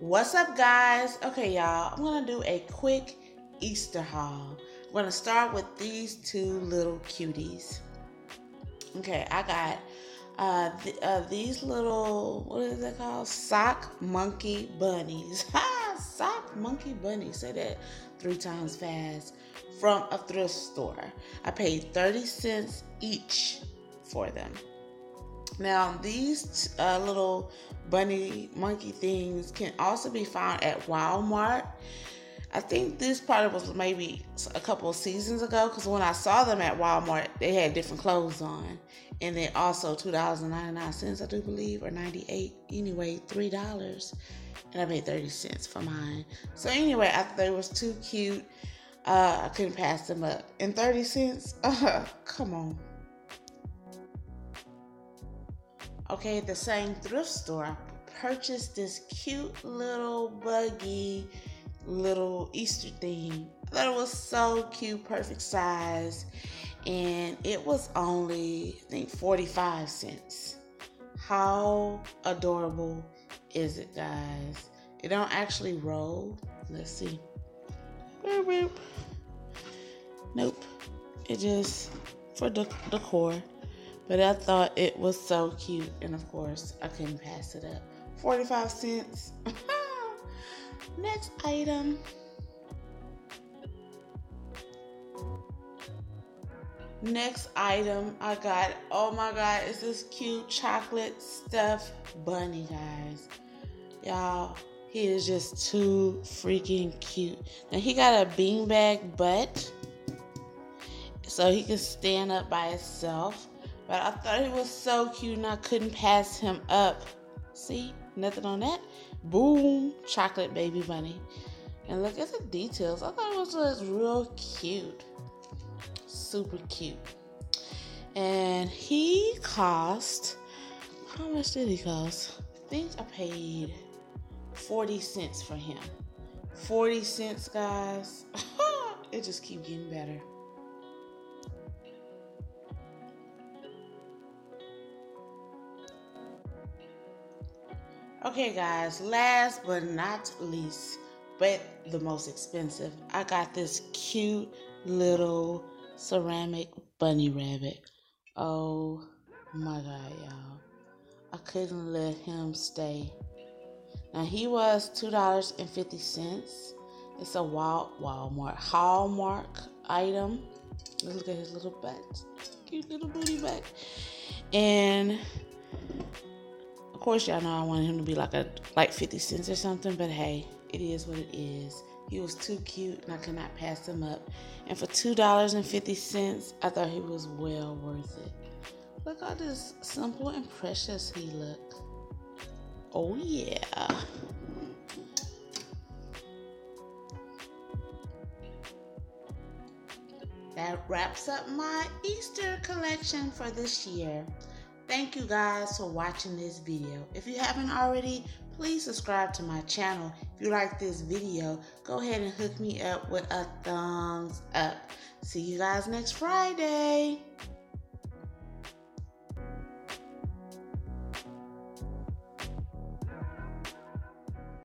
What's up, guys? Okay, y'all, I'm gonna do a quick Easter haul. I'm gonna start with these two little cuties. Okay, I got these little, what is it called? Sock monkey bunnies. Ha! Sock monkey bunnies. Say that 3 times fast. From a thrift store. I paid 30 cents each for them. Now, these little bunny monkey things can also be found at Walmart. I think this product was maybe a couple of seasons ago, because when I saw them at Walmart, they had different clothes on. And then also $2.99, I do believe, or 98. Anyway, $3. And I paid 30 cents for mine. So anyway, I thought they was too cute. I couldn't pass them up. And 30 cents? Come on. Okay, at the same thrift store, I purchased this cute little Buggy little Easter theme. I thought it was so cute, perfect size, and it was only, I think, 45 cents. How adorable is it, guys? It don't actually roll. Let's see. Boop, boop. Nope. It just for decor. But I thought it was so cute. And of course, I couldn't pass it up. 45 cents. Next item. Next item I got. Oh my God. It's this cute chocolate stuffed bunny, guys. Y'all, he is just too freaking cute. Now, he got a beanbag butt, so he can stand up by himself. But I thought he was so cute and I couldn't pass him up. See? Nothing on that. Boom. Chocolate baby bunny. And look at the details. I thought it was just real cute. Super cute. And he cost... How much did he cost? I think I paid 40 cents for him. 40 cents, guys. It just keeps getting better. Okay, guys, last but not least, but the most expensive, I got this cute little ceramic bunny rabbit. Oh my God, y'all. I couldn't let him stay. Now, he was $2.50. It's a Walmart Hallmark item. Let's look at his little butt. Cute little booty butt. And of course, y'all know I wanted him to be like 50 cents or something, but hey, it is what it is. He was too cute and I could not pass him up. And for $2.50, I thought he was well worth it. Look how this simple and precious he looked. Oh yeah. That wraps up my Easter collection for this year. Thank you guys for watching this video. If you haven't already, please subscribe to my channel. If you like this video, go ahead and hook me up with a thumbs up. See you guys next Friday.